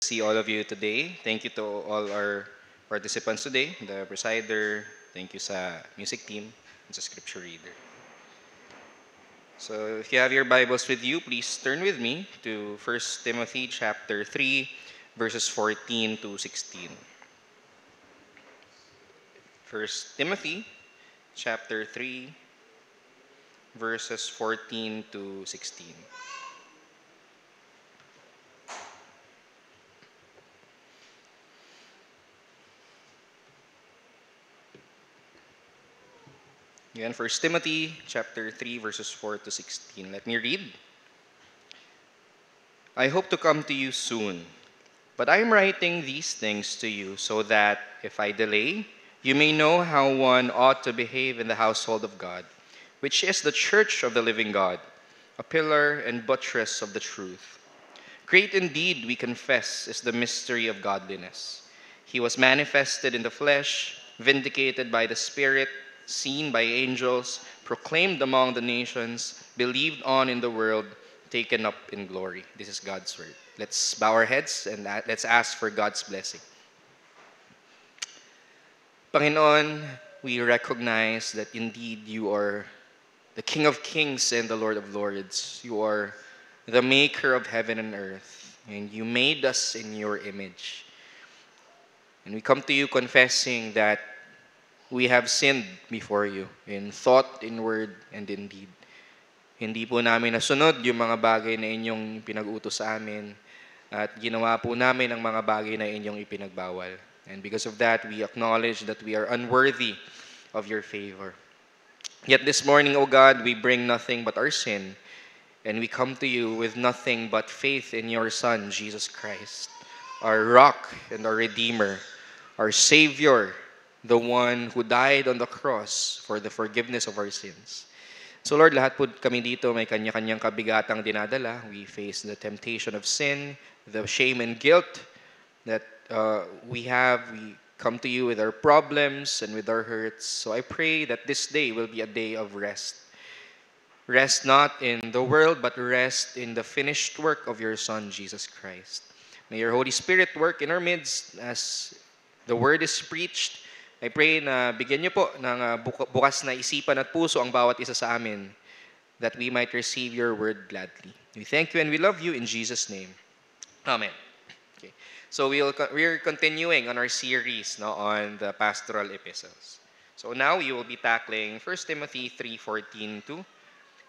See all of you today. Thank you to all our participants today, the presider, thank you sa music team, and sa scripture reader. So if you have your Bibles with you, please turn with me to 1 Timothy chapter 3, verses 14 to 16. 1 Timothy chapter 3, verses 14 to 16. Again, 1 Timothy chapter 3, verses 4 to 16. Let me read. I hope to come to you soon, but I am writing these things to you so that if I delay, you may know how one ought to behave in the household of God, which is the church of the living God, a pillar and buttress of the truth. Great indeed, we confess, is the mystery of godliness. He was manifested in the flesh, vindicated by the Spirit, seen by angels, proclaimed among the nations, believed on in the world, taken up in glory. This is God's word. Let's bow our heads and let's ask for God's blessing. Panginoon, we recognize that indeed you are the King of kings and the Lord of lords. You are the maker of heaven and earth, and you made us in your image. And we come to you confessing that we have sinned before you in thought, in word, and in deed. Hindi po namin nasunod yung mga bagay na inyong pinag-utos sa amin at ginawa po namin ang mga bagay na inyong ipinagbawal. And because of that, we acknowledge that we are unworthy of your favor. Yet this morning, O God, we bring nothing but our sin, and we come to you with nothing but faith in your Son, Jesus Christ, our rock and our Redeemer, our Savior, the one who died on the cross for the forgiveness of our sins. So Lord, lahat po kami dito may kanya-kanyang kabigatang dinadala. We face the temptation of sin, the shame and guilt that we have. We come to you with our problems and with our hurts. So I pray that this day will be a day of rest. Rest not in the world, but rest in the finished work of your Son, Jesus Christ. May your Holy Spirit work in our midst as the word is preached. I pray na bigyan niyo po ng bukas na isipan at puso ang bawat isa sa amin that we might receive your word gladly. We thank you and we love you in Jesus' name. Amen. Okay. So we're continuing on our series on the pastoral epistles. So now we will be tackling 1 Timothy 3:14 to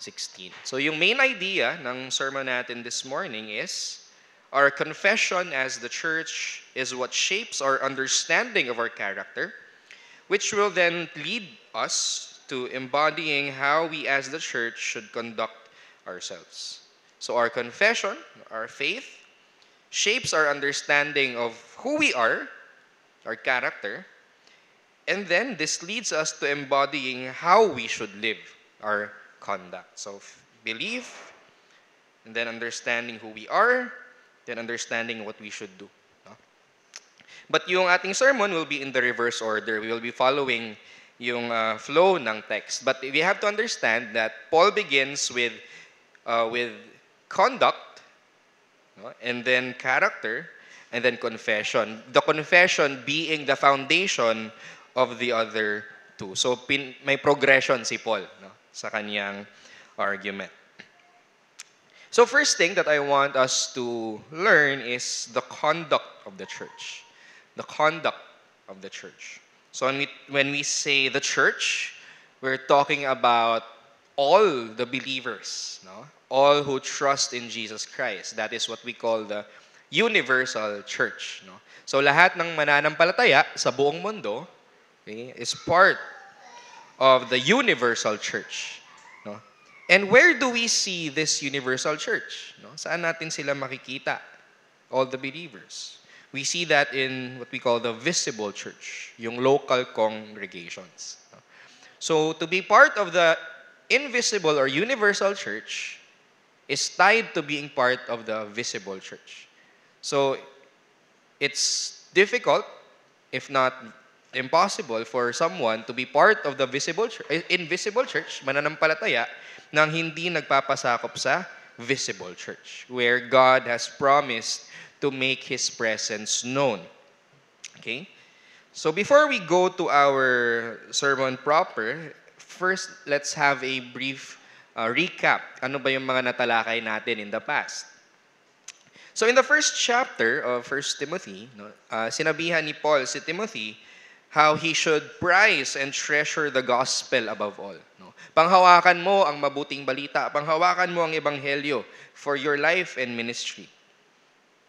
16. So yung main idea ng sermon natin this morning is our confession as the church is what shapes our understanding of our character, which will then lead us to embodying how we as the church should conduct ourselves. So our confession, our faith, shapes our understanding of who we are, our character, and then this leads us to embodying how we should live, our conduct. So belief, and then understanding who we are, then understanding what we should do. But yung ating sermon will be in the reverse order. We will be following yung flow ng text. But we have to understand that Paul begins with conduct, and then character, and then confession. The confession being the foundation of the other two. So may progression si Paul sa kanyang argument. So first thing that I want us to learn is the conduct of the church. The conduct of the church. So when we say the church, we're talking about all the believers, all who trust in Jesus Christ. That is what we call the universal church. So lahat ng mananampalataya sa buong mundo, okay, is part of the universal church. And where do we see this universal church? Saan natin sila makikita? All the believers. We see that in what we call the visible church, yung local congregations. So to be part of the invisible or universal church is tied to being part of the visible church. So it's difficult, if not impossible, for someone to be part of the invisible church, mananampalataya, nang hindi nagpapasakop sa visible church, where God has promised to make His presence known. Okay? So before we go to our sermon proper, first let's have a brief recap. Ano ba yung mga natalakay natin in the past? So in the first chapter of 1 Timothy, no, sinabihan ni Paul si Timothy how he should prize and treasure the gospel above all. No? Panghawakan mo ang mabuting balita, panghawakan mo ang ebanghelyo for your life and ministry.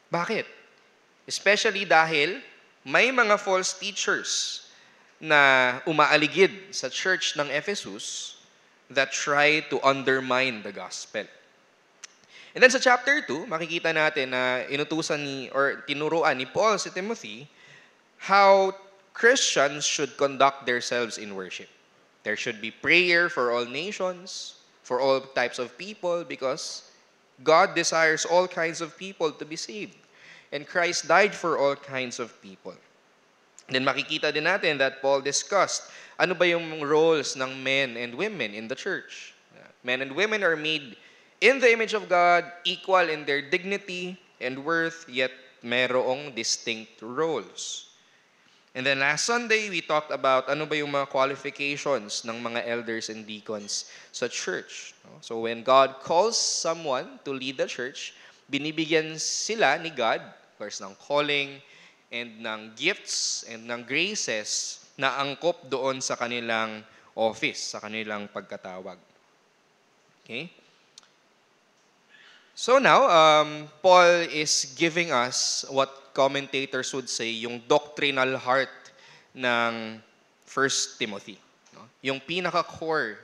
Bakit? Especially dahil may mga false teachers na umaaligid sa church ng Ephesus that try to undermine the gospel. And then sa chapter 2, makikita natin na inutusan tinuruan ni Paul si Timothy how Christians should conduct themselves in worship. There should be prayer for all nations, for all types of people, because God desires all kinds of people to be saved. And Christ died for all kinds of people. And then makikita din natin that Paul discussed ano ba yung roles ng men and women in the church. Men and women are made in the image of God, equal in their dignity and worth, yet merong distinct roles. And then last Sunday, we talked about ano ba yung mga qualifications ng mga elders and deacons sa church. So when God calls someone to lead the church, binibigyan sila ni God, of course, ng calling and ng gifts and ng graces na angkop doon sa kanilang office, sa kanilang pagkatawag. Okay? So now, Paul is giving us what commentators would say, yung doctrinal heart ng 1 Timothy. No? Yung pinaka-core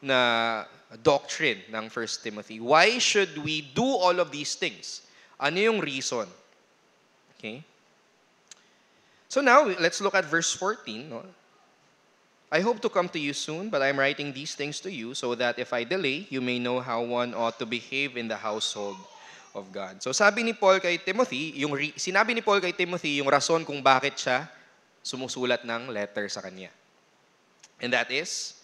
na doctrine ng 1 Timothy. Why should we do all of these things? Ano yung reason? Okay? So now, let's look at verse 14. No? I hope to come to you soon, but I'm writing these things to you so that if I delay, you may know how one ought to behave in the household of God. So sabi ni Paul kay Timothy, sinabi ni Paul kay Timothy yung rason kung bakit siya sumusulat ng letter sa kanya. And that is,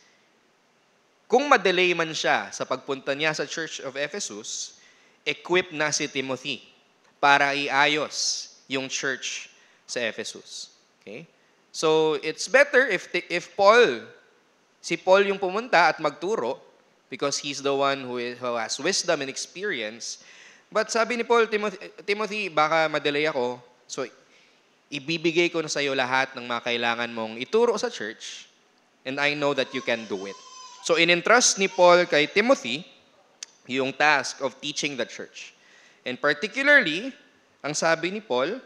kung madelay man siya sa pagpunta niya sa Church of Ephesus, equip na si Timothy para iayos yung church sa Ephesus. Okay? So, it's better if si Paul yung pumunta at magturo because he's the one who has wisdom and experience. But sabi ni Paul, Timothy, baka madelay ako, so ibibigay ko na sa iyo lahat ng mga kailangan mong ituro sa church and I know that you can do it. So, in-entrust ni Paul kay Timothy yung task of teaching the church. And particularly, ang sabi ni Paul,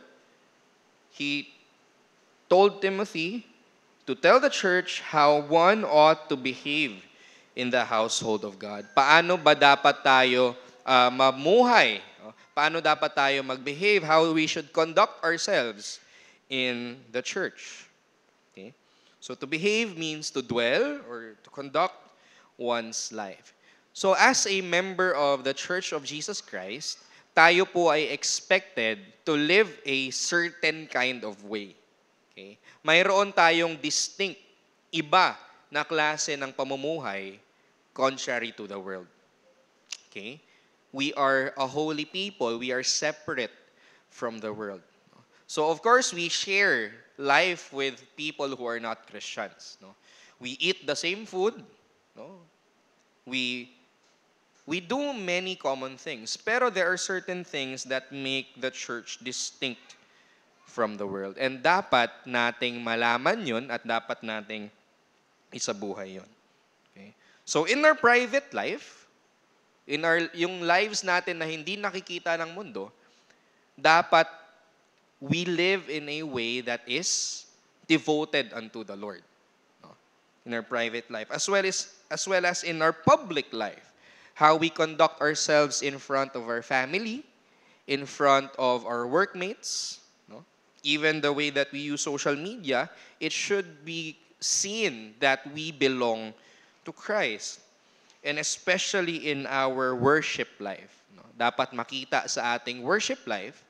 he told Timothy to tell the church how one ought to behave in the household of God. Paano ba dapat tayo mamuhay? Paano dapat tayo mag-behave? How we should conduct ourselves in the church. Okay? So to behave means to dwell or to conduct one's life. So as a member of the Church of Jesus Christ, tayo po ay expected to live a certain kind of way. Okay? Mayroon tayong distinct, iba na klase ng pamumuhay contrary to the world. Okay? We are a holy people. We are separate from the world. So of course, we share life with people who are not Christians. No? We eat the same food. No? We do many common things. Pero there are certain things that make the church distinct from the world. And dapat nating malaman yun at dapat nating isabuhay yun. Okay? So in our private life, yung lives natin na hindi nakikita ng mundo, dapat we live in a way that is devoted unto the Lord. No? In our private life, as well as in our public life. How we conduct ourselves in front of our family, in front of our workmates, no? Even the way that we use social media, it should be seen that we belong to Christ. And especially in our worship life. No? Dapat makita sa ating worship life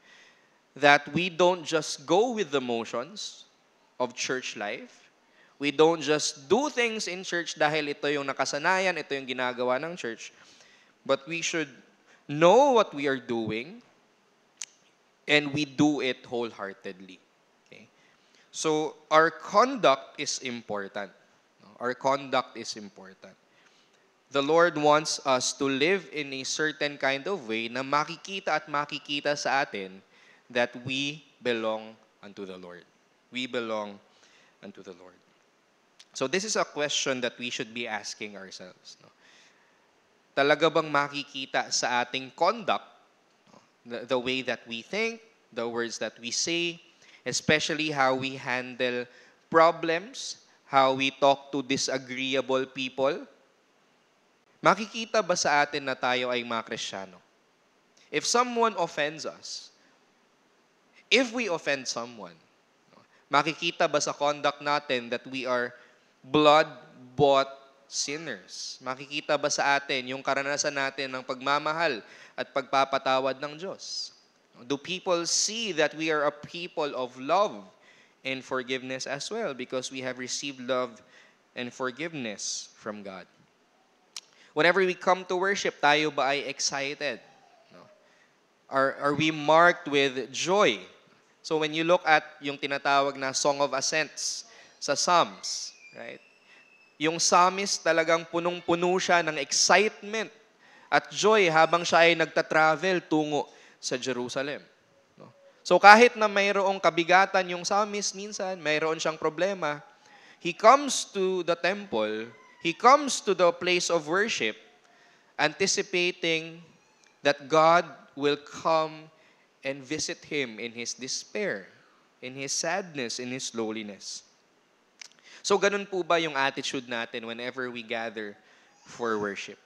that we don't just go with the motions of church life. We don't just do things in church dahil ito yung nakasanayan, ito yung ginagawa ng church. But we should know what we are doing and we do it wholeheartedly. Okay? So, our conduct is important. Our conduct is important. The Lord wants us to live in a certain kind of way na makikita at makikita sa atin that we belong unto the Lord. We belong unto the Lord. So this is a question that we should be asking ourselves. No? Talaga bang makikita sa ating conduct, the way that we think, the words that we say, especially how we handle problems, how we talk to disagreeable people? Makikita ba sa atin na tayo ay mga Kristiyano? If someone offends us, if we offend someone, makikita ba sa conduct natin that we are blood-bought sinners? Makikita ba sa atin yung karanasan natin ng pagmamahal at pagpapatawad ng Diyos? Do people see that we are a people of love and forgiveness as well because we have received love and forgiveness from God? Whenever we come to worship, tayo ba ay excited? No? Are we marked with joy? So when you look at yung tinatawag na Song of Ascents sa Psalms, right? Yung psalmist talagang punong-puno siya ng excitement at joy habang siya ay nagta-travel tungo sa Jerusalem. No? So kahit na mayroong kabigatan yung psalmist minsan, mayroon siyang problema, he comes to the temple, he comes to the place of worship, anticipating that God will come and visit him in his despair, in his sadness, in his loneliness. So ganun po ba yung attitude natin whenever we gather for worship?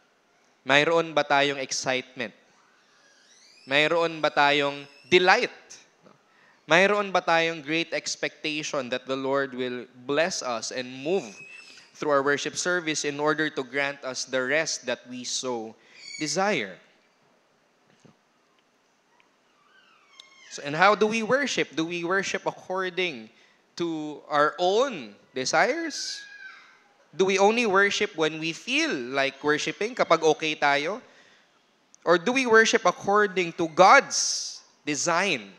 Mayroon ba tayong excitement? Mayroon ba tayong delight? Mayroon ba tayong great expectation that the Lord will bless us and move through our worship service in order to grant us the rest that we so desire? So, and how do we worship? Do we worship according to our own desires? Do we only worship when we feel like worshiping, kapag okay tayo? Or do we worship according to God's design?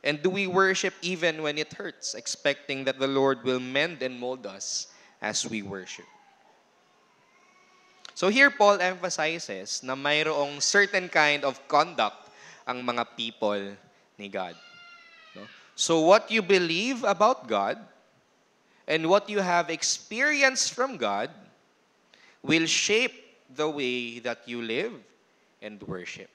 And do we worship even when it hurts, expecting that the Lord will mend and mold us as we worship? So here Paul emphasizes na mayroong certain kind of conduct ang mga people ni God. No? So what you believe about God and what you have experienced from God will shape the way that you live and worship.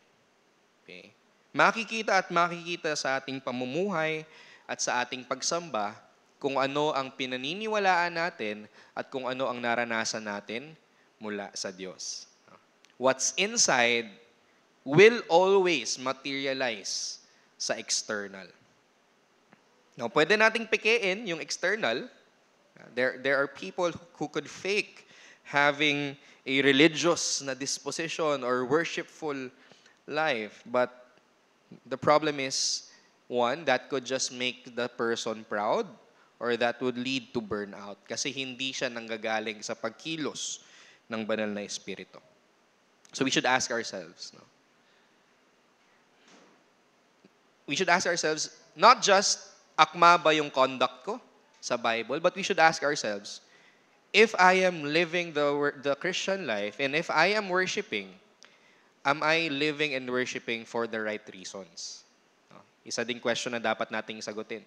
Okay? Makikita at makikita sa ating pamumuhay at sa ating pagsamba kung ano ang pinaniniwalaan natin at kung ano ang naranasan natin mula sa Diyos. What's inside will always materialize sa external. Now, pwede nating pikein yung external. There are people who could fake having a religious na disposition or worshipful life. But the problem is, one, that could just make the person proud or that would lead to burnout kasi hindi siya nanggagaling sa pagkilos ng banal na espiritu. So we should ask ourselves, no? We should ask ourselves, not just akma ba yung conduct ko sa Bible, but we should ask ourselves, if I am living the Christian life and if I am worshiping, am I living and worshiping for the right reasons? Isa ding question na dapat nating sagutin.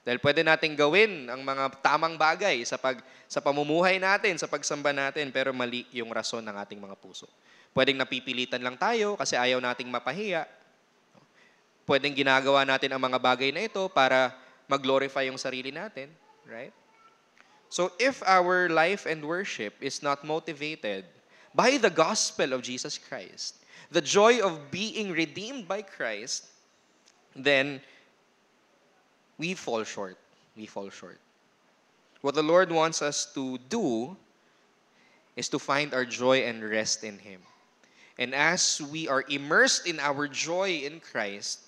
Dahil pwede nating gawin ang mga tamang bagay sa pamumuhay natin, sa pagsamba natin, pero mali yung rason ng ating mga puso. Pwedeng napipilitan lang tayo kasi ayaw nating mapahiya. Pwedeng ginagawa natin ang mga bagay na ito para mag-glorify yung sarili natin. Right? So if our life and worship is not motivated by the gospel of Jesus Christ, the joy of being redeemed by Christ, then we fall short. We fall short. What the Lord wants us to do is to find our joy and rest in Him. And as we are immersed in our joy in Christ,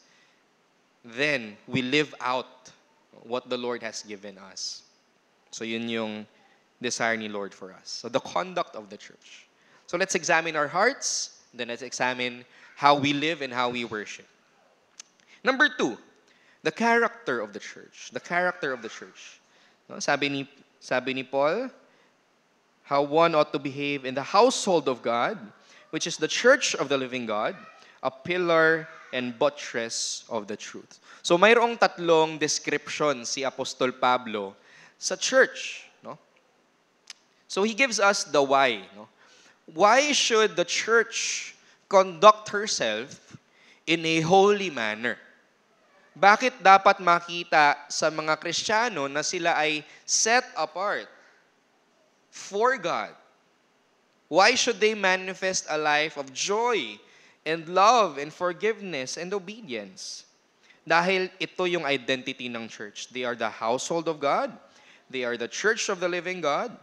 then we live out what the Lord has given us. So yun yung desire ni Lord for us. So the conduct of the church. So let's examine our hearts, then let's examine how we live and how we worship. Number 2, The character of the church. The character of the church. No? Sabi ni Paul, how one ought to behave in the household of God, which is the church of the living God, a pillar and buttress of the truth. So mayroong tatlong description si Apostol Pablo sa church. No? So he gives us the why. No? Why should the church conduct herself in a holy manner? Bakit dapat makita sa mga Kristiyano na sila ay set apart for God? Why should they manifest a life of joy and love and forgiveness and obedience? Dahil ito yung identity ng church. They are the household of God. They are the church of the living God.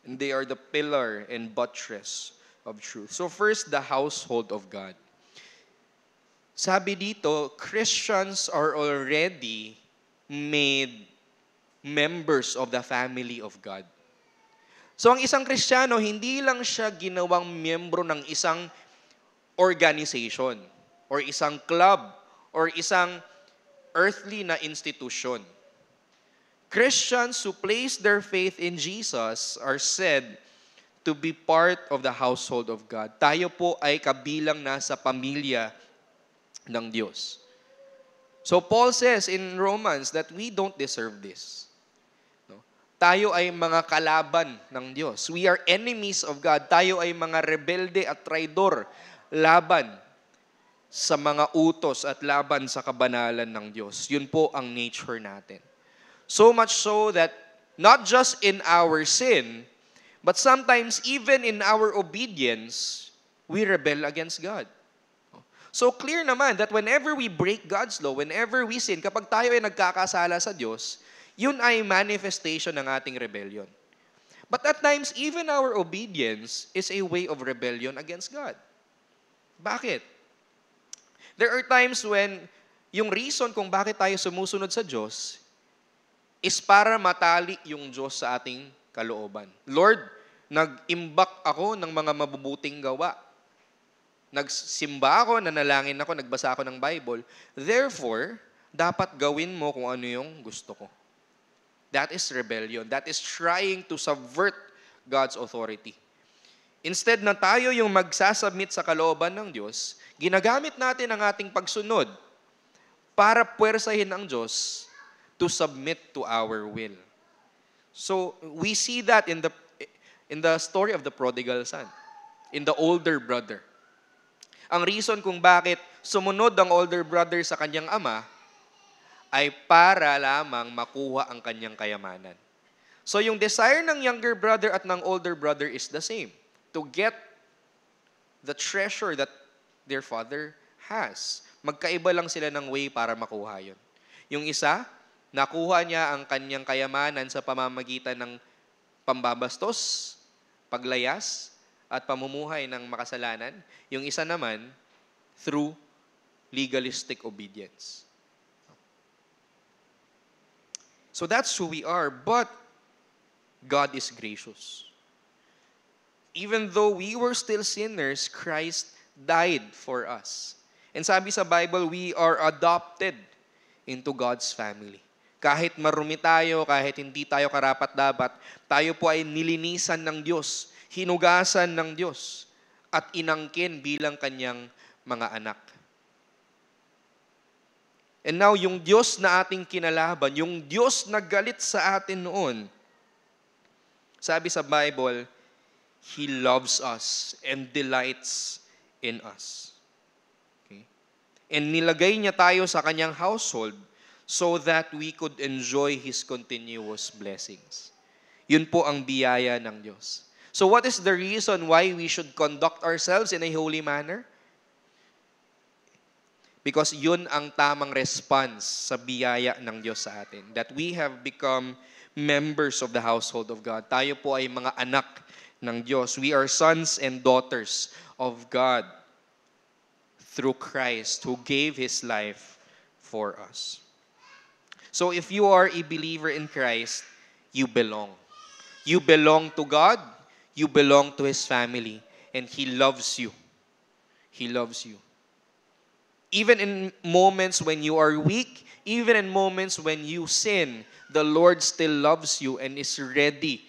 And they are the pillar and buttress of truth. So first, the household of God. Sabi dito, Christians are already made members of the family of God. So ang isang Kristiyano, hindi lang siya ginawang miyembro ng isang organization or isang club or isang earthly na institution. Christians who place their faith in Jesus are said to be part of the household of God. Tayo po ay kabilang na sa pamilya ng Diyos. So Paul says in Romans that we don't deserve this. No? Tayo ay mga kalaban ng Diyos. We are enemies of God. Tayo ay mga rebelde at traidor laban sa mga utos at laban sa kabanalan ng Diyos. Yun po ang nature natin. So much so that not just in our sin, but sometimes even in our obedience, we rebel against God. So clear naman that whenever we break God's law, whenever we sin, kapag tayo ay nagkakasala sa Diyos, yun ay manifestation ng ating rebellion. But at times, even our obedience is a way of rebellion against God. Bakit? There are times when yung reason kung bakit tayo sumusunod sa Diyos is para matali yung Diyos sa ating kalooban. Lord, nag-imbak ako ng mga mabubuting gawa. Nagsimba ako, nanalangin ako, nagbasa ako ng Bible. Therefore, dapat gawin mo kung ano yung gusto ko. That is rebellion. That is trying to subvert God's authority. Instead na tayo yung magsasubmit sa kalooban ng Diyos, ginagamit natin ang ating pagsunod para puwersahin ang Diyos to submit to our will. So, we see that in the story of the prodigal son, in the older brother. Ang reason kung bakit sumunod ang older brother sa kanyang ama ay para lamang makuha ang kanyang kayamanan. So yung desire ng younger brother at ng older brother is the same. To get the treasure that their father has. Magkaiba lang sila ng way para makuha yun. Yung isa, nakuha niya ang kanyang kayamanan sa pamamagitan ng pambabastos, paglayas, at pamumuhay ng makasalanan. Yung isa naman, through legalistic obedience. So that's who we are, but God is gracious. Even though we were still sinners, Christ died for us. And sabi sa Bible, we are adopted into God's family. Kahit marumi tayo, kahit hindi tayo karapat-dapat, tayo po ay nilinisan ng Diyos, hinugasan ng Diyos, at inangkin bilang kanyang mga anak. And now, yung Diyos na ating kinalaban, yung Diyos na galit sa atin noon, sabi sa Bible, He loves us and delights in us. Okay? And nilagay niya tayo sa kanyang household so that we could enjoy His continuous blessings. Yun po ang biyaya ng Diyos. So what is the reason why we should conduct ourselves in a holy manner? Because yun ang tamang response sa biyaya ng Diyos sa atin. That we have become members of the household of God. Tayo po ay mga anak ng Diyos. We are sons and daughters of God through Christ who gave His life for us. So if you are a believer in Christ, you belong. You belong to God. You belong to His family. And He loves you. He loves you. Even in moments when you are weak, even in moments when you sin, the Lord still loves you and is ready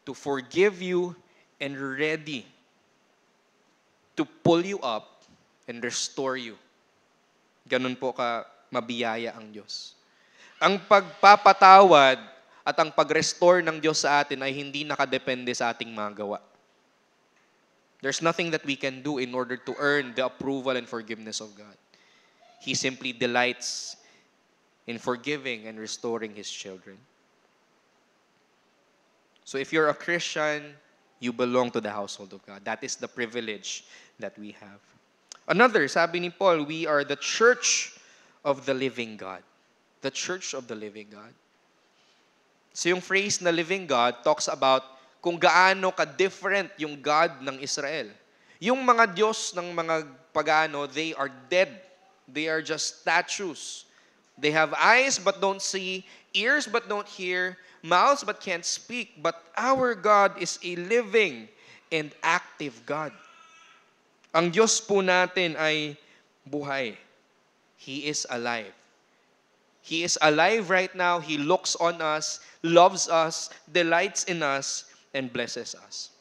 to forgive you and ready to pull you up and restore you. Ganun po ka mabiyaya ang Diyos. Ang pagpapatawad at ang pag-restore ng Diyos sa atin ay hindi nakadepende sa ating mga gawa. There's nothing that we can do in order to earn the approval and forgiveness of God. He simply delights in forgiving and restoring His children. So if you're a Christian, you belong to the household of God. That is the privilege that we have. Another, sabi ni Paul, we are the church of the living God. The church of the living God. So yung phrase na living God talks about kung gaano ka-different yung God ng Israel. Yung mga Diyos ng mga pagano, they are dead. They are just statues. They have eyes but don't see, ears but don't hear, mouths but can't speak. But our God is a living and active God. Ang Diyos po natin ay buhay. He is alive. He is alive right now. He looks on us, loves us, delights in us, and blesses us.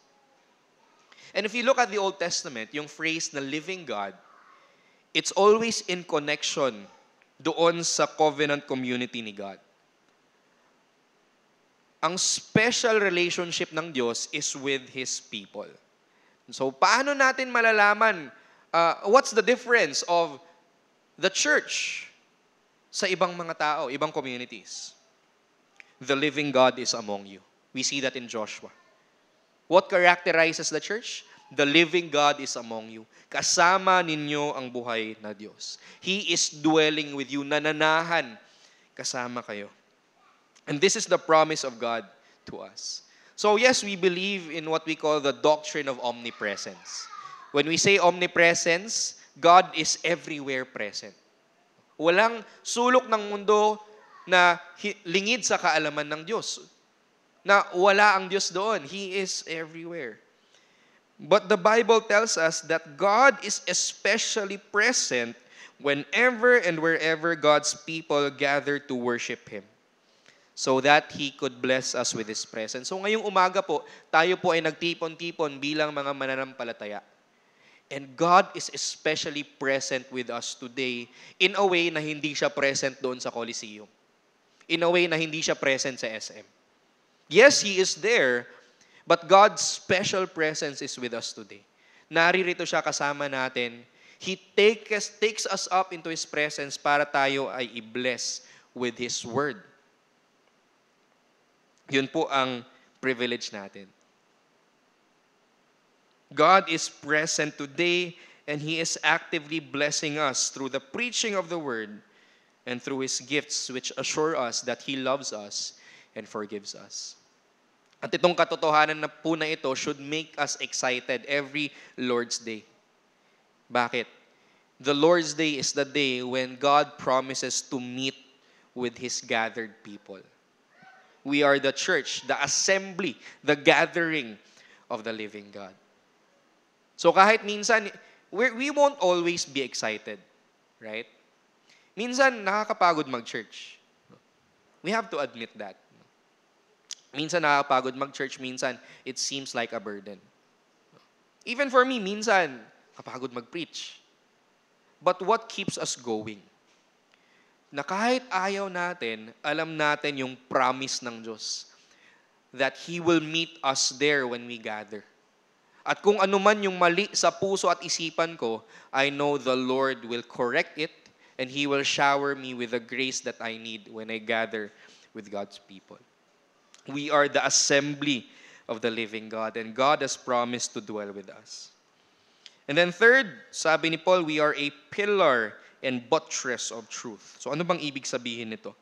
And if you look at the Old Testament, yung phrase na living God, it's always in connection doon sa covenant community ni God. Ang special relationship ng Diyos is with His people. So, paano natin malalaman what's the difference of the church sa ibang mga tao, ibang communities? The living God is among you. We see that in Joshua. What characterizes the church? The living God is among you. Kasama ninyo ang buhay na Diyos. He is dwelling with you. Nananahan kasama kayo. And this is the promise of God to us. So yes, we believe in what we call the doctrine of omnipresence. When we say omnipresence, God is everywhere present. Walang sulok ng mundo na lingid sa kaalaman ng Diyos. Na wala ang Diyos doon. He is everywhere. But the Bible tells us that God is especially present whenever and wherever God's people gather to worship Him, so that He could bless us with His presence. So ngayong umaga po, tayo po ay nagtipon-tipon bilang mga mananampalataya. And God is especially present with us today in a way na hindi siya present doon sa Coliseum. In a way na hindi siya present sa SM. Yes, He is there, but God's special presence is with us today. Naririto siya kasama natin. He takes us up into His presence para tayo ay i-bless with His Word. Yun po ang privilege natin. God is present today and He is actively blessing us through the preaching of the Word and through His gifts which assure us that He loves us and forgives us. At itong katotohanan na po na ito should make us excited every Lord's Day. Bakit? The Lord's Day is the day when God promises to meet with His gathered people. We are the church, the assembly, the gathering of the living God. So kahit minsan, we won't always be excited. Right? Minsan, nakakapagod mag-church. We have to admit that. Minsan nakakapagod mag-church, minsan it seems like a burden. Even for me, minsan kapagod mag-preach. But what keeps us going? Na kahit ayaw natin, alam natin yung promise ng Diyos that He will meet us there when we gather. At kung ano man yung mali sa puso at isipan ko, I know the Lord will correct it and He will shower me with the grace that I need when I gather with God's people. We are the assembly of the living God, and God has promised to dwell with us. And then third, sabi ni Paul, we are a pillar and buttress of truth. So ano bang ibig sabihin nito?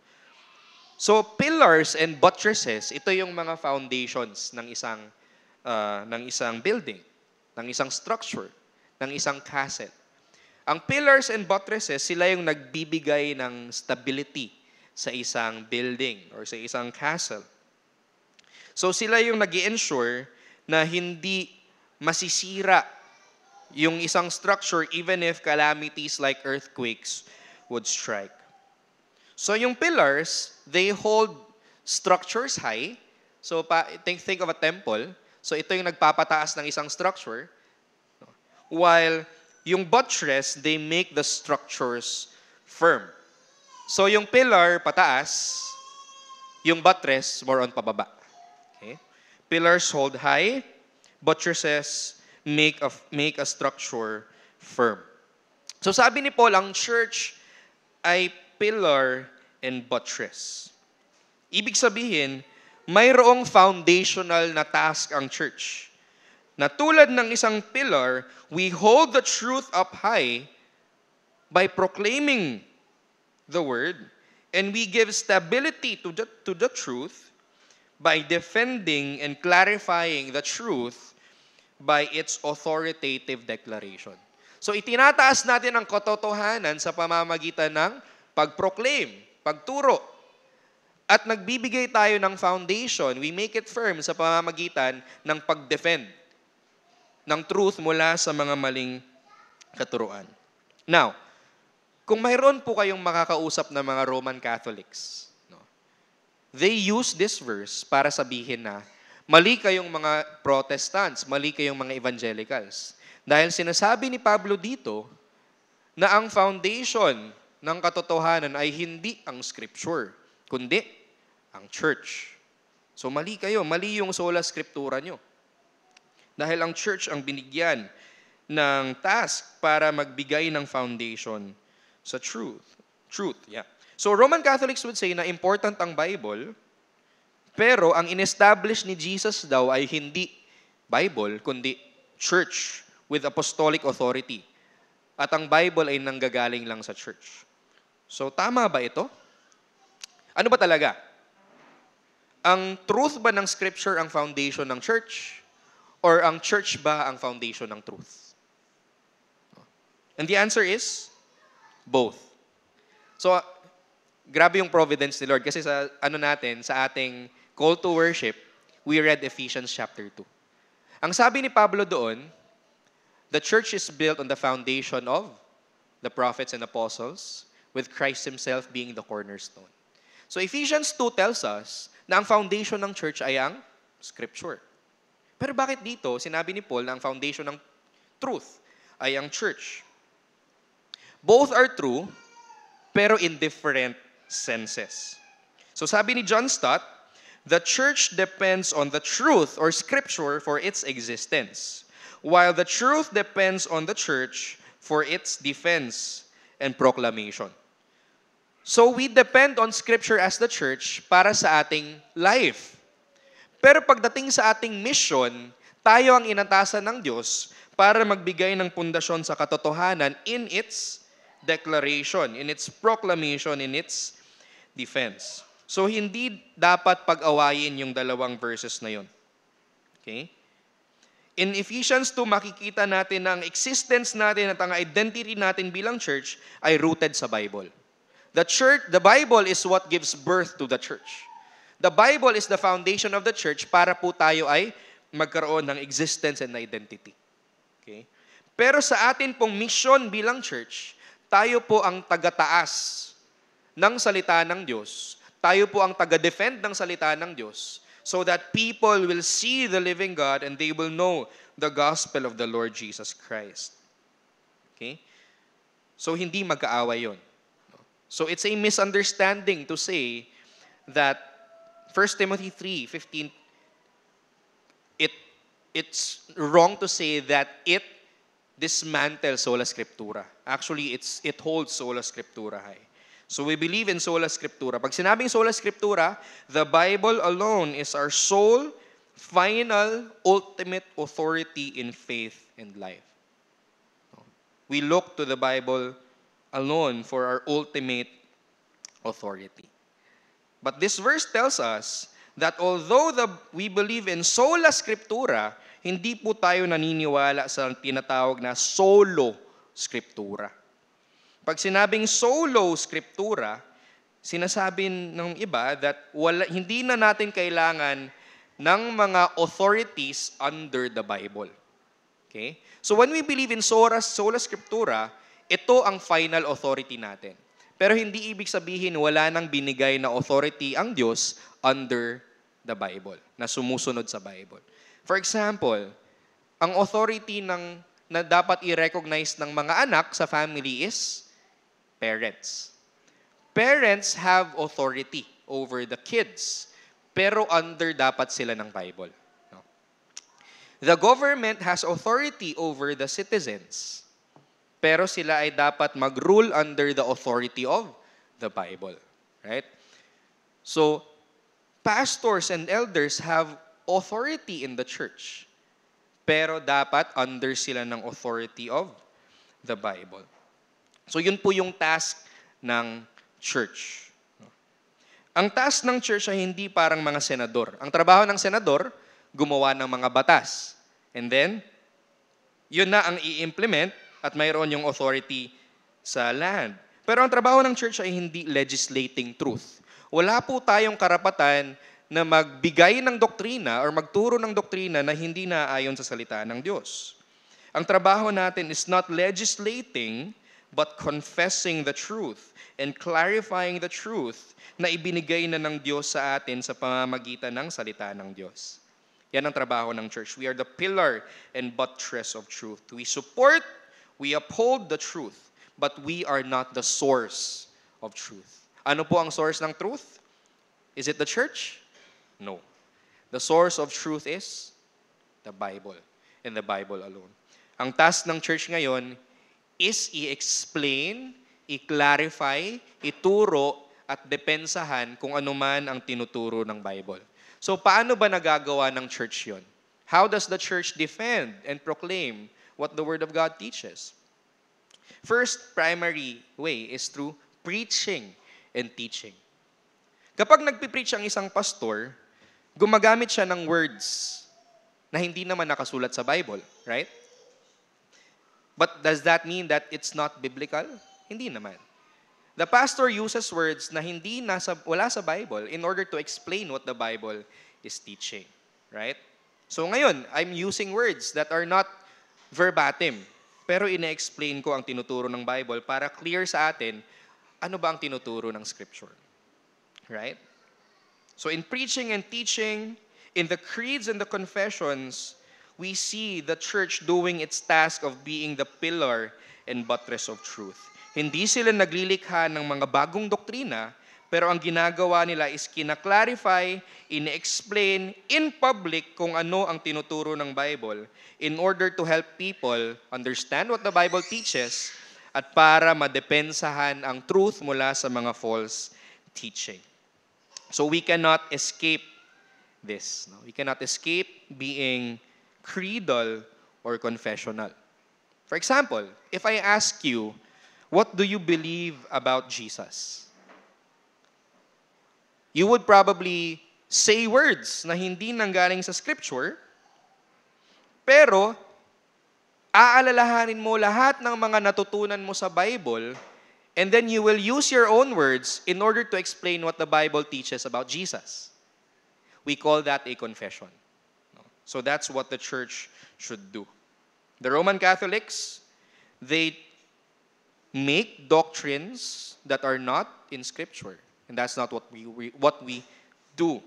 So pillars and buttresses, ito yung mga foundations ng isang building, ng isang structure, ng isang castle. Ang pillars and buttresses, sila yung nagbibigay ng stability sa isang building or sa isang castle. So sila yung nag-i-ensure na hindi masisira yung isang structure even if calamities like earthquakes would strike. So yung pillars, they hold structures high. So think of a temple. So ito yung nagpapataas ng isang structure. While yung buttress, they make the structures firm. So yung pillar pataas, yung buttress more on pababa. Okay? Pillars hold high, buttresses make a structure firm. So sabi ni Paul, ang church ay pillar and buttress. Ibig sabihin, mayroong foundational na task ang church. Na tulad ng isang pillar, we hold the truth up high by proclaiming the word, and we give stability to the truth by defending and clarifying the truth by its authoritative declaration. So itinataas natin ang katotohanan sa pamamagitan ng pag-proclaim, pagturo. At nagbibigay tayo ng foundation, we make it firm sa pamamagitan ng pag-defend ng truth mula sa mga maling katuruan. Now, kung mayroon po kayong makakausap na mga Roman Catholics, no, they use this verse para sabihin na mali kayong mga Protestants, mali kayong mga Evangelicals. Dahil sinasabi ni Pablo dito na ang foundation ng katotohanan ay hindi ang Scripture, kundi ang church. So mali kayo, mali yung sola scriptura nyo. Dahil ang church ang binigyan ng task para magbigay ng foundation sa truth. Yeah. So Roman Catholics would say na important ang Bible, pero ang in-establish ni Jesus daw ay hindi Bible, kundi church with apostolic authority. At ang Bible ay nanggagaling lang sa church. So tama ba ito? Ano ba talaga? Ang truth ba ng Scripture ang foundation ng church? Or ang church ba ang foundation ng truth? And the answer is, both. So, grabe yung providence ni Lord. Kasi sa ating call to worship, we read Ephesians chapter 2. Ang sabi ni Pablo doon, the church is built on the foundation of the prophets and apostles, with Christ Himself being the cornerstone. So Ephesians 2 tells us na ang foundation ng church ay ang Scripture. Pero bakit dito, sinabi ni Paul na ang foundation ng truth ay ang church? Both are true, pero in different senses. So sabi ni John Stott, the church depends on the truth or Scripture for its existence, while the truth depends on the church for its defense and proclamation. So we depend on Scripture as the church para sa ating life. Pero pagdating sa ating mission, tayo ang inatasan ng Diyos para magbigay ng pundasyon sa katotohanan in its declaration, in its proclamation, in its defense. So hindi dapat pag-awayin yung dalawang verses na yun. Okay? In Ephesians 2, makikita natin na ang existence natin at ang identity natin bilang church ay rooted sa Bible. The Bible is what gives birth to the church. The Bible is the foundation of the church para po tayo ay magkaroon ng existence and identity. Okay? Pero sa atin pong mission bilang church, tayo po ang taga-taas ng salita ng Diyos. Tayo po ang taga-defend ng salita ng Diyos so that people will see the living God and they will know the gospel of the Lord Jesus Christ. Okay? So hindi magkaaway yun. So it's a misunderstanding to say that 1 Timothy 3:15, it's wrong to say that it dismantles sola scriptura. Actually, it holds sola scriptura high. So we believe in sola scriptura. Pag sinabing sola scriptura, the Bible alone is our sole, final, ultimate authority in faith and life. We look to the Bible alone for our ultimate authority. But this verse tells us that although we believe in sola scriptura, hindi po tayo naniniwala sa tinatawag na solo scriptura. Pag sinabing solo scriptura, sinasabi ng iba that hindi na natin kailangan ng mga authorities under the Bible. Okay? So when we believe in sola scriptura, ito ang final authority natin. Pero hindi ibig sabihin wala nang binigay na authority ang Diyos under the Bible, na sumusunod sa Bible. For example, ang authority na dapat i-recognize ng mga anak sa family is parents. Parents have authority over the kids, pero under dapat sila ng Bible. No? The government has authority over the citizens, pero sila ay dapat mag-rule under the authority of the Bible. Right? So, pastors and elders have authority in the church, pero dapat under sila ng authority of the Bible. So, yun po yung task ng church. Ang task ng church ay hindi parang mga senador. Ang trabaho ng senador, gumawa ng mga batas. And then, yun na ang i-implement at mayroon yung authority sa land. Pero ang trabaho ng church ay hindi legislating truth. Wala po tayong karapatan na magbigay ng doktrina or magturo ng doktrina na hindi naayon sa salita ng Diyos. Ang trabaho natin is not legislating but confessing the truth and clarifying the truth na ibinigay na ng Diyos sa atin sa pamamagitan ng salita ng Diyos. Yan ang trabaho ng church. We are the pillar and buttress of truth. We support, we uphold the truth, but we are not the source of truth. Ano po ang source ng truth? Is it the church? No. The source of truth is the Bible and the Bible alone. Ang task ng church ngayon is i-explain, i-clarify, ituro, at depensahan kung ano man ang tinuturo ng Bible. So paano ba nagagawa ng church yon? How does the church defend and proclaim what the Word of God teaches? First primary way is through preaching and teaching. Kapag nagpipreach ang isang pastor, gumagamit siya ng words na hindi naman nakasulat sa Bible, right? But does that mean that it's not biblical? Hindi naman. The pastor uses words na wala sa Bible in order to explain what the Bible is teaching. Right? So ngayon, I'm using words that are not verbatim, pero ina-explain ko ang tinuturo ng Bible para clear sa atin ano ba ang tinuturo ng Scripture. Right? So in preaching and teaching, in the creeds and the confessions, we see the church doing its task of being the pillar and buttress of truth. Hindi sila naglilikha ng mga bagong doktrina, pero ang ginagawa nila is kina-clarify, ine-explain in public kung ano ang tinuturo ng Bible in order to help people understand what the Bible teaches at para madepensahan ang truth mula sa mga false teaching. So we cannot escape this. No? We cannot escape being creedal or confessional. For example, if I ask you, what do you believe about Jesus? You would probably say words na hindi nanggaling sa Scripture, pero aalalahanin mo lahat ng mga natutunan mo sa Bible, and then you will use your own words in order to explain what the Bible teaches about Jesus. We call that a confession. So that's what the church should do. The Roman Catholics, they make doctrines that are not in Scripture. And that's not what we do.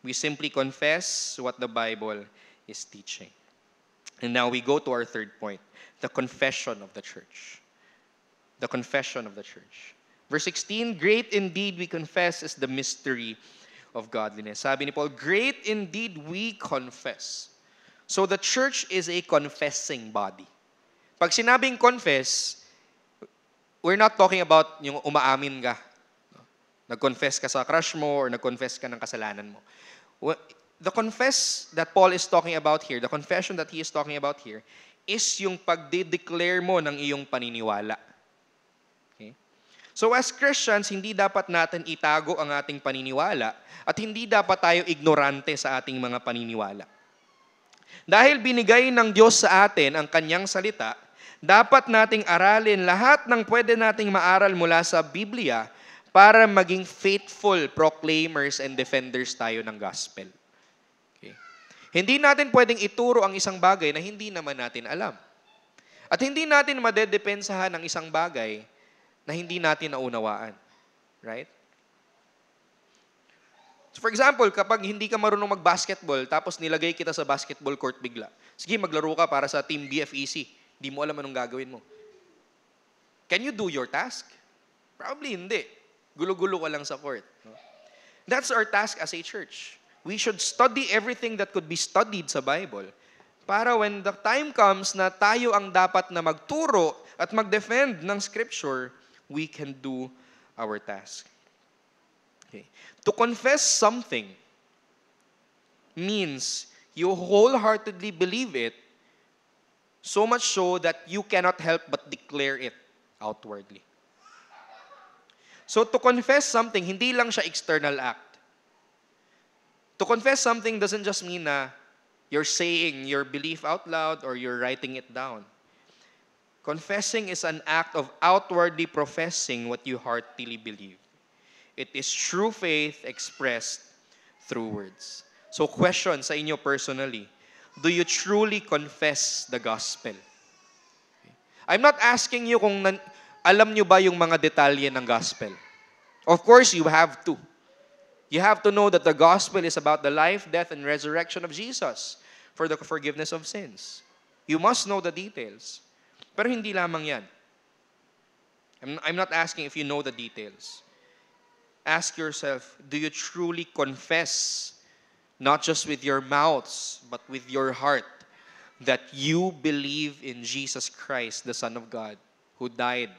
We simply confess what the Bible is teaching. And now we go to our third point, the confession of the church. The confession of the church. Verse 16, great indeed we confess is the mystery of godliness. Sabi ni Paul, great indeed we confess. So the church is a confessing body. Pag sinabing confess, we're not talking about yung umaamin ka. Nag-confess ka sa crush mo or nag-confess ka ng kasalanan mo. The confess that Paul is talking about here, the confession that he is talking about here, is yung pagde-declare mo ng iyong paniniwala. Okay? So as Christians, hindi dapat natin itago ang ating paniniwala at hindi dapat tayo ignorante sa ating mga paniniwala. Dahil binigay ng Diyos sa atin ang kanyang salita, dapat nating aralin lahat ng pwede nating maaral mula sa Biblia para maging faithful proclaimers and defenders tayo ng gospel. Okay? Hindi natin pwedeng ituro ang isang bagay na hindi naman natin alam. At hindi natin madedepensahan ang isang bagay na hindi natin naunawaan. Right? So for example, kapag hindi ka marunong mag-basketball, tapos nilagay kita sa basketball court bigla, sige, maglaro ka para sa Team BFEC. Hindi mo alam anong gagawin mo. Can you do your task? Probably hindi. Gulo-gulo ka lang sa court. No? That's our task as a church. We should study everything that could be studied sa Bible para when the time comes na tayo ang dapat na magturo at mag-defend ng Scripture, we can do our task. Okay. To confess something means you wholeheartedly believe it, so much so that you cannot help but declare it outwardly. So to confess something, hindi lang siya external act. To confess something doesn't just mean na you're saying your belief out loud or you're writing it down. Confessing is an act of outwardly professing what you heartily believe. It is true faith expressed through words. So question sa inyo personally, do you truly confess the gospel? I'm not asking you kung alam nyo ba yung mga detalye ng gospel. Of course, you have to. You have to know that the gospel is about the life, death, and resurrection of Jesus for the forgiveness of sins. You must know the details. Pero hindi lamang yan. I'm not asking if you know the details. Ask yourself, do you truly confess, not just with your mouths, but with your heart, that you believe in Jesus Christ, the Son of God, who died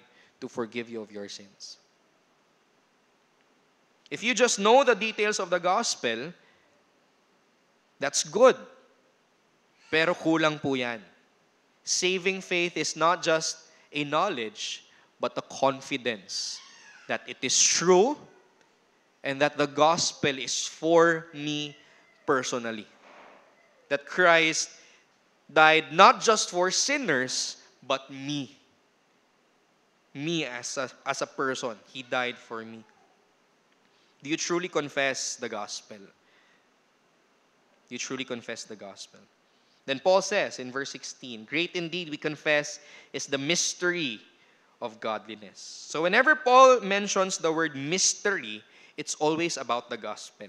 to forgive you of your sins? If you just know the details of the gospel, that's good. Pero kulang po yan. Saving faith is not just a knowledge, but a confidence that it is true and that the gospel is for me personally. That Christ died not just for sinners, but me. Me as a person. He died for me. Do you truly confess the gospel? Do you truly confess the gospel? Then Paul says in verse 16, great indeed we confess is the mystery of godliness. So whenever Paul mentions the word mystery, it's always about the gospel.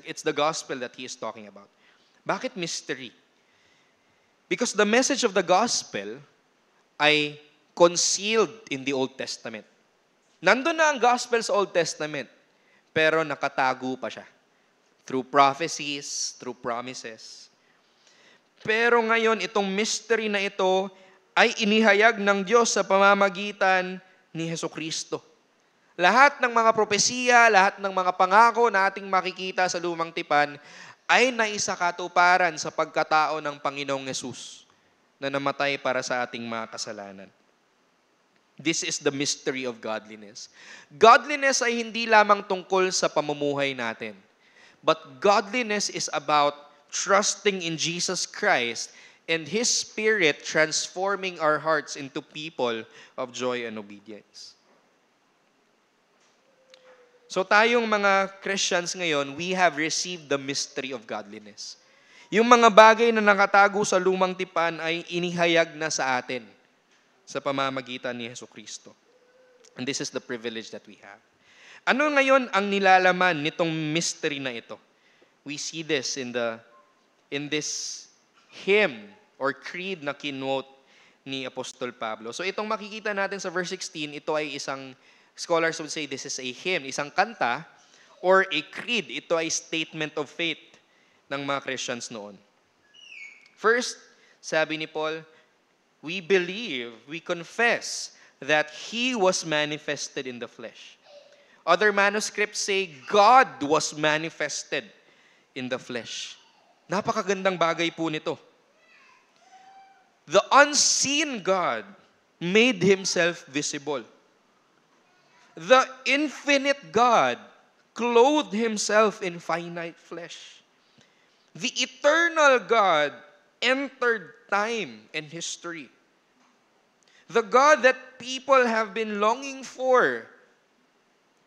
It's the gospel that he is talking about. Bakit mystery? Because the message of the gospel ay concealed in the Old Testament. Nandun na ang gospel sa Old Testament, pero nakatago pa siya. Through prophecies, through promises. Pero ngayon, itong mystery na ito ay inihayag ng Diyos sa pamamagitan ni Hesukristo. Lahat ng mga propesiya, lahat ng mga pangako na ating makikita sa Lumang Tipan ay naisakatuparan sa pagkatao ng Panginoong Hesus na namatay para sa ating mga kasalanan. This is the mystery of godliness. Godliness ay hindi lamang tungkol sa pamumuhay natin. But godliness is about trusting in Jesus Christ and His Spirit transforming our hearts into people of joy and obedience. So tayong mga Christians ngayon, we have received the mystery of godliness. Yung mga bagay na nakatago sa Lumang Tipan ay inihayag na sa atin sa pamamagitan ni Hesukristo. And this is the privilege that we have. Ano ngayon ang nilalaman nitong mystery na ito? We see this in this hymn or creed na kinote ni Apostol Pablo. So itong makikita natin sa verse 16, ito ay isang, scholars would say this is a hymn, isang kanta or a creed. Ito ay statement of faith ng mga Christians noon. First, sabi ni Paul, we believe, we confess that He was manifested in the flesh. Other manuscripts say God was manifested in the flesh. Napakagandang bagay po nito. The unseen God made Himself visible. The infinite God clothed Himself in finite flesh. The eternal God entered time and history. The God that people have been longing for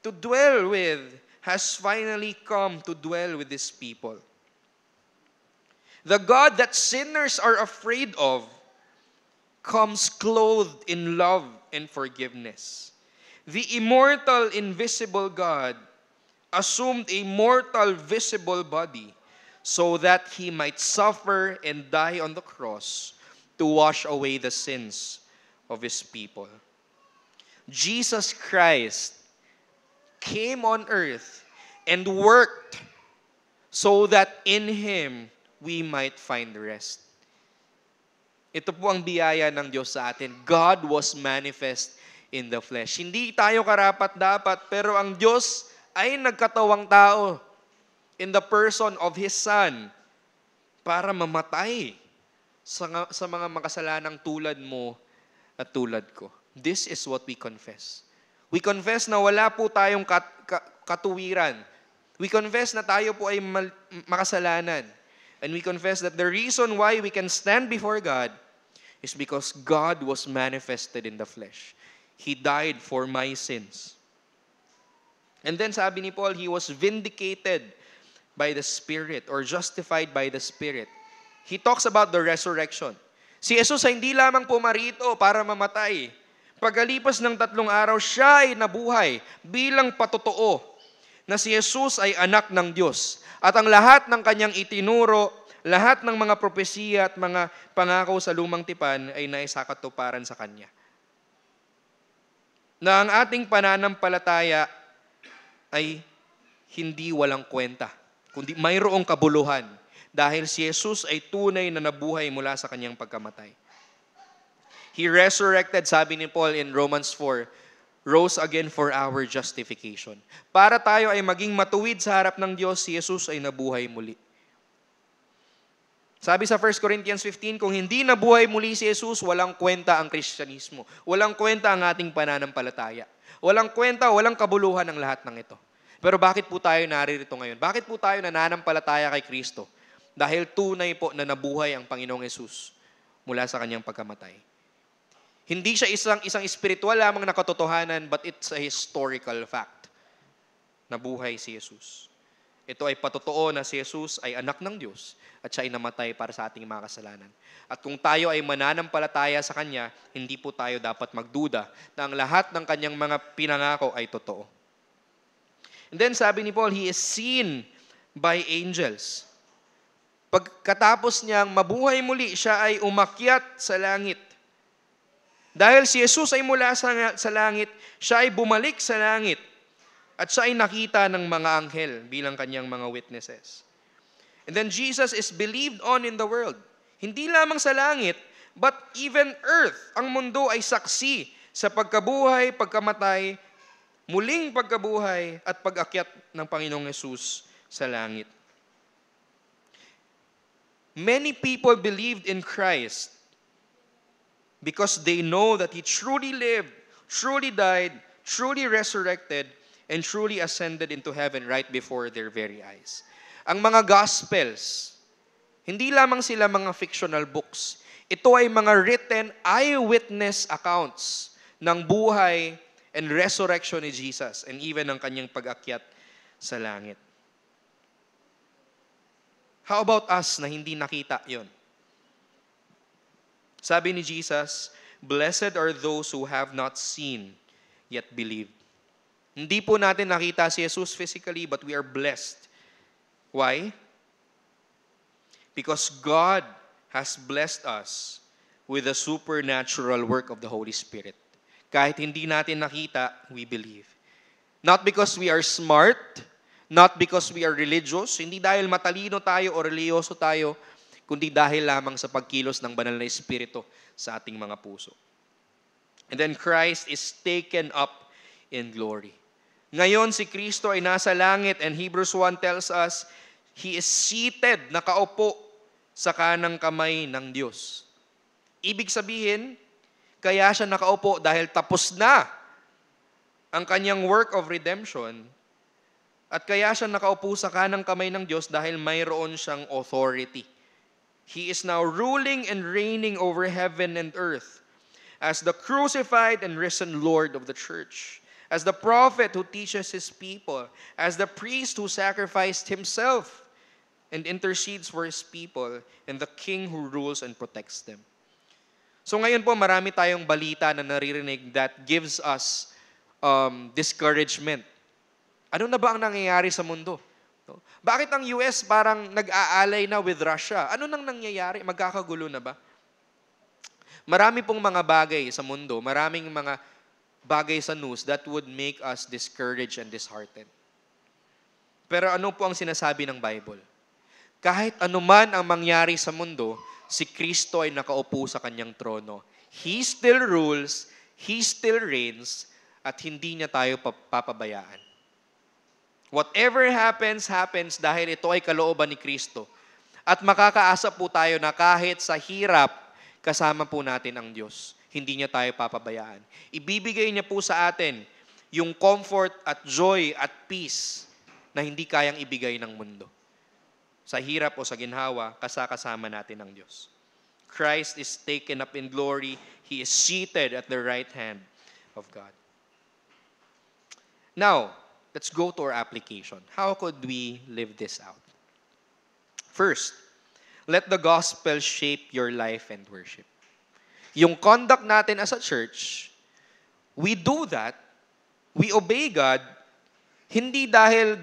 to dwell with has finally come to dwell with His people. The God that sinners are afraid of comes clothed in love and forgiveness. The immortal, invisible God assumed a mortal, visible body so that he might suffer and die on the cross to wash away the sins of his people. Jesus Christ came on earth and worked so that in Him we might find rest. Ito po ang biyaya ng Diyos sa atin. God was manifest in the flesh. Hindi tayo karapat-dapat, pero ang Diyos ay nagkatawang tao in the person of His Son para mamatay sa mga makasalanang tulad mo at tulad ko. This is what we confess. We confess na wala po tayong katuwiran. We confess na tayo po ay makasalanan. And we confess that the reason why we can stand before God is because God was manifested in the flesh. He died for my sins. And then sabi ni Paul, he was vindicated by the Spirit or justified by the Spirit. He talks about the resurrection. Si Jesus ay hindi lamang pumarito para mamatay. Pagkalipas ng 3 araw, siya ay nabuhay bilang patotoo na si Jesus ay anak ng Diyos. At ang lahat ng kanyang itinuro, lahat ng mga propesiya at mga pangako sa lumang tipan ay naisakatuparan sa kanya. Na ang ating pananampalataya ay hindi walang kwenta, kundi mayroong kabuluhan dahil si Jesus ay tunay na nabuhay mula sa kanyang pagkamatay. He resurrected, sabi ni Paul in Romans 4, rose again for our justification. Para tayo ay maging matuwid sa harap ng Diyos, si Jesus ay nabuhay muli. Sabi sa 1 Corinthians 15, kung hindi nabuhay muli si Jesus, walang kwenta ang Kristyanismo. Walang kwenta ang ating pananampalataya. Walang kwenta, walang kabuluhan ang lahat ng ito. Pero bakit po tayo naririto ngayon? Bakit po tayo nananampalataya kay Kristo? Dahil tunay po na nabuhay ang Panginoong Jesus mula sa kanyang pagkamatay. Hindi siya isang espiritual lamang na katotohanan, but it's a historical fact. Nabuhay si Jesus. Ito ay patotoo na si Jesus ay anak ng Diyos at siya ay namatay para sa ating mga kasalanan. At kung tayo ay mananampalataya sa Kanya, hindi po tayo dapat magduda na ang lahat ng Kanyang mga pinangako ay totoo. And then sabi ni Paul, He is seen by angels. Pagkatapos niyang mabuhay muli, siya ay umakyat sa langit. Dahil si Jesus ay mula sa langit, siya ay bumalik sa langit at siya ay nakita ng mga anghel bilang kanyang mga witnesses. And then Jesus is believed on in the world. Hindi lamang sa langit, but even earth. Ang mundo ay saksi sa pagkabuhay, pagkamatay, muling pagkabuhay at pag-akyat ng Panginoong Jesus sa langit. Many people believed in Christ because they know that He truly lived, truly died, truly resurrected, and truly ascended into heaven right before their very eyes. Ang mga Gospels, hindi lamang sila mga fictional books. Ito ay mga written eyewitness accounts ng buhay and resurrection ni Jesus and even ng kanyang pag-akyat sa langit. How about us na hindi nakita yon? Sabi ni Jesus, blessed are those who have not seen yet believed. Hindi po natin nakita si Jesus physically, but we are blessed. Why? Because God has blessed us with the supernatural work of the Holy Spirit. Kahit hindi natin nakita, we believe. Not because we are smart, not because we are religious, hindi dahil matalino tayo o religyoso tayo, kundi dahil lamang sa pagkilos ng banal na Espiritu sa ating mga puso. And then Christ is taken up in glory. Ngayon si Kristo ay nasa langit and Hebrews 1 tells us, He is seated, nakaupo sa kanang kamay ng Diyos. Ibig sabihin, kaya siya nakaupo dahil tapos na ang kanyang work of redemption at kaya siya nakaupo sa kanang kamay ng Diyos dahil mayroon siyang authority. He is now ruling and reigning over heaven and earth as the crucified and risen Lord of the church, as the prophet who teaches His people, as the priest who sacrificed Himself and intercedes for His people and the King who rules and protects them. So ngayon po, marami tayong balita na naririnig that gives us discouragement. Ano na ba ang nangyayari sa mundo? No? Bakit ang US parang nag-aalay na with Russia? Ano nang nangyayari? Magkakagulo na ba? Marami pong mga bagay sa mundo, maraming mga bagay sa news that would make us discouraged and disheartened. Pero ano po ang sinasabi ng Bible? Kahit anuman ang mangyari sa mundo, si Kristo ay nakaupo sa kanyang trono. He still rules, He still reigns, at hindi niya tayo papabayaan. Whatever happens, happens dahil ito ay kalooban ni Kristo. At makakaasa po tayo na kahit sa hirap, kasama po natin ang Diyos. Hindi niya tayo papabayaan. Ibibigay niya po sa atin yung comfort at joy at peace na hindi kayang ibigay ng mundo. Sa hirap o sa ginhawa, kasama natin ang Diyos. Christ is taken up in glory. He is seated at the right hand of God. Now, let's go to our application. How could we live this out? First, let the gospel shape your life and worship. Yung conduct natin as a church, we do that, we obey God, hindi dahil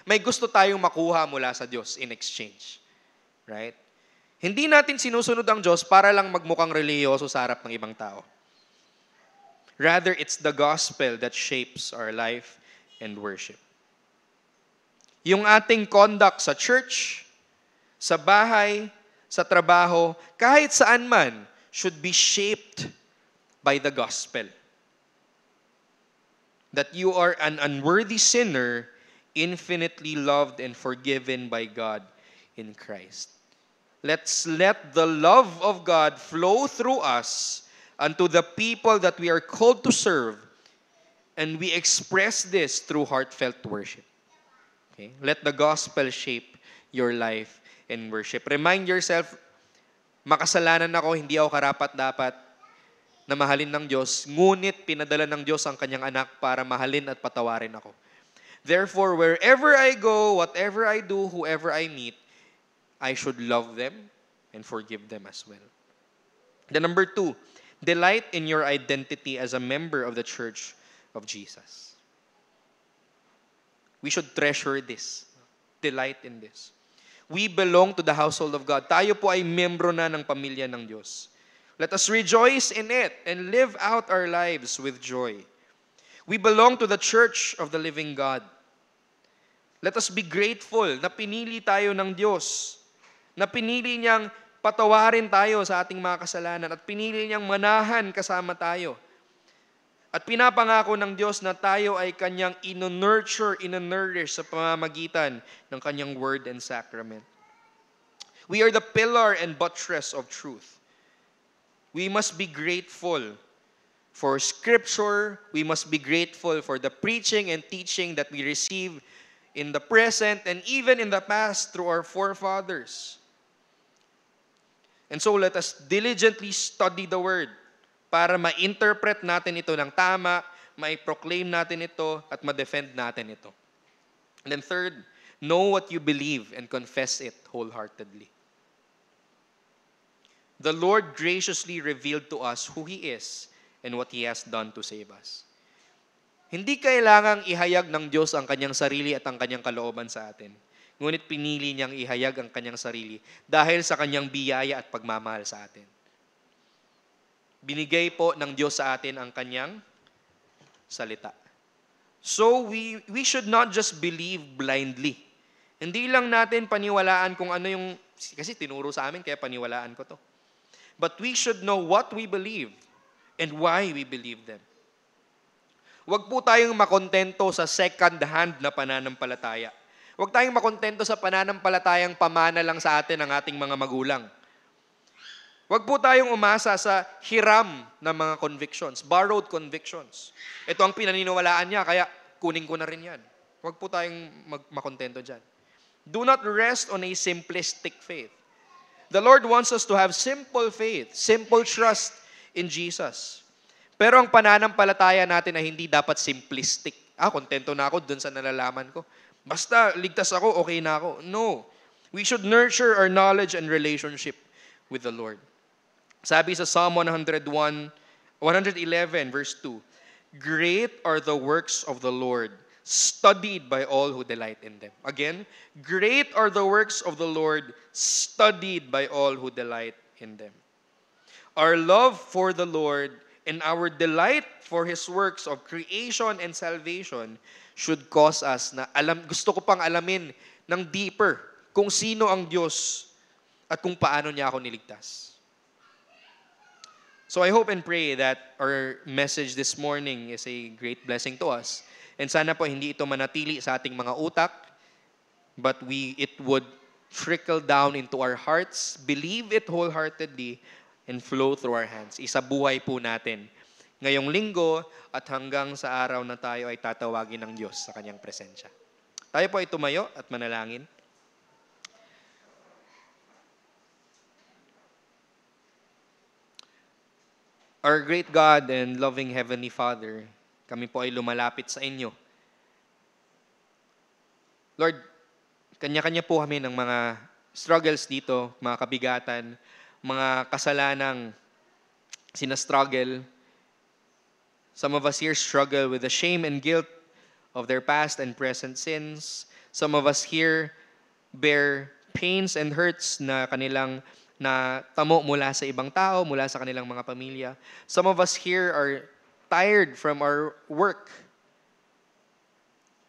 may gusto tayong makuha mula sa Diyos in exchange. Right? Hindi natin sinusunod ang Diyos para lang magmukhang reliyoso sa harap ng ibang tao. Rather, it's the gospel that shapes our life and worship. Yung ating conduct sa church, sa bahay, sa trabaho, kahit saan man, should be shaped by the gospel. That you are an unworthy sinner, infinitely loved and forgiven by God in Christ. Let's let the love of God flow through us unto the people that we are called to serve, and we express this through heartfelt worship. Okay? Let the gospel shape your life and worship. Remind yourself, makasalanan ako, hindi ako karapat-dapat na mahalin ng Diyos, ngunit pinadala ng Diyos ang kanyang anak para mahalin at patawarin ako. Therefore, wherever I go, whatever I do, whoever I meet, I should love them and forgive them as well. The number 2, delight in your identity as a member of the Church of Jesus. We should treasure this. Delight in this. We belong to the household of God. Tayo po ay membro na ng pamilya ng Diyos. Let us rejoice in it and live out our lives with joy. We belong to the church of the living God. Let us be grateful na pinili tayo ng Diyos, na pinili niyang patawarin tayo sa ating mga kasalanan at pinili niyang manahan kasama tayo. At pinapangako ng Diyos na tayo ay kanyang ino-nurture, ino-nourish sa pamamagitan ng kanyang word and sacrament. We are the pillar and buttress of truth. We must be grateful for Scripture. We must be grateful for the preaching and teaching that we receive in the present and even in the past through our forefathers. And so let us diligently study the Word para ma-interpret natin ito ng tama, ma-proclaim natin ito, at ma-defend natin ito. And then third, know what you believe and confess it wholeheartedly. The Lord graciously revealed to us who He is and what He has done to save us. Hindi kailangang ihayag ng Diyos ang kanyang sarili at ang kanyang kalooban sa atin. Ngunit pinili niyang ihayag ang kanyang sarili dahil sa kanyang biyaya at pagmamahal sa atin. Binigay po ng Diyos sa atin ang kanyang salita. So we should not just believe blindly. Hindi lang natin paniwalaan kung ano yung, kasi tinuro sa amin kaya paniwalaan ko to. But we should know what we believe and why we believe them. Huwag po tayong makontento sa second-hand na pananampalataya. Huwag tayong makontento sa pananampalatayang pamana lang sa atin ng ating mga magulang. Huwag po tayong umasa sa hiram na mga convictions, borrowed convictions. Ito ang pinaniniwalaan niya, kaya kunin ko na rin yan. Huwag po tayong makontento dyan. Do not rest on a simplistic faith. The Lord wants us to have simple faith, simple trust in Jesus. Pero ang pananampalataya natin ay hindi dapat simplistic. Kontento na ako dun sa nalalaman ko. Basta ligtas ako, okay na ako. No. We should nurture our knowledge and relationship with the Lord. Sabi sa Psalm 111 verse 2, great are the works of the Lord, studied by all who delight in them. Again, great are the works of the Lord, studied by all who delight in them. Our love for the Lord and our delight for His works of creation and salvation should cause us na gusto ko pang alamin ng deeper kung sino ang Diyos at kung paano niya ako niligtas. So I hope and pray that our message this morning is a great blessing to us. And sana po hindi ito manatili sa ating mga utak, but it would trickle down into our hearts, believe it wholeheartedly, and flow through our hands. Isabuhay po natin ngayong linggo at hanggang sa araw na tayo ay tatawagin ng Diyos sa Kanyang presensya. Tayo po ay tumayo at manalangin. Our great God and loving Heavenly Father, kami po ay lumalapit sa inyo. Lord, kanya-kanya po kami ng mga struggles dito, mga kabigatan, mga kasalanang sinastruggle. Some of us here struggle with the shame and guilt of their past and present sins. Some of us here bear pains and hurts na kanilang na tamo mula sa ibang tao, mula sa kanilang mga pamilya. Some of us here are tired from our work.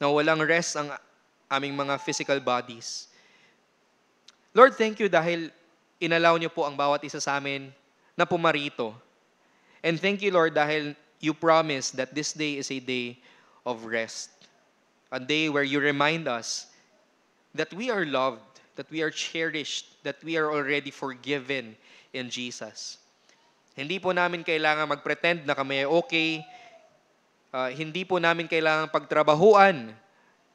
Na walang rest ang aming mga physical bodies. Lord, thank you dahil inalaw niyo po ang bawat isa sa amin na pumarito. And thank you, Lord, dahil you promise that this day is a day of rest. A day where you remind us that we are loved, that we are cherished, that we are already forgiven in Jesus. Hindi po namin kailangan mag-pretend na kami ay okay. Hindi po namin kailangan pagtrabahuan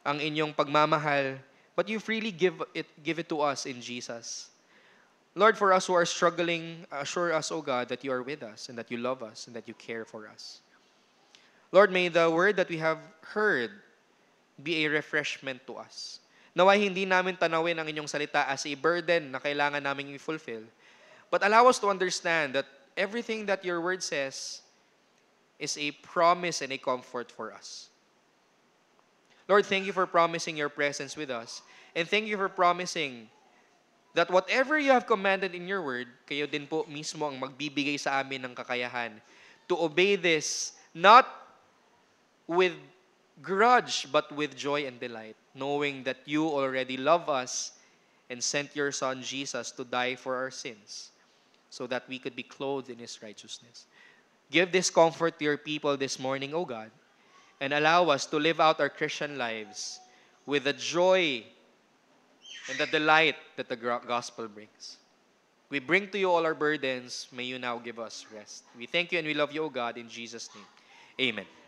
ang inyong pagmamahal, but you freely give it to us in Jesus. Lord, for us who are struggling, assure us, O God, that you are with us and that you love us and that you care for us. Lord, may the word that we have heard be a refreshment to us. Naway hindi namin tanawin ang inyong salita as a burden na kailangan naming i-fulfill. But allow us to understand that everything that your word says is a promise and a comfort for us. Lord, thank you for promising your presence with us. And thank you for promising that whatever you have commanded in your word, kayo din po mismo ang magbibigay sa amin ng kakayahan to obey this, not with grudge, but with joy and delight, knowing that you already love us and sent your Son Jesus to die for our sins so that we could be clothed in His righteousness. Give this comfort to your people this morning, O God, and allow us to live out our Christian lives with the joy and the delight that the gospel brings. We bring to you all our burdens. May you now give us rest. We thank you and we love you, O God, in Jesus' name. Amen.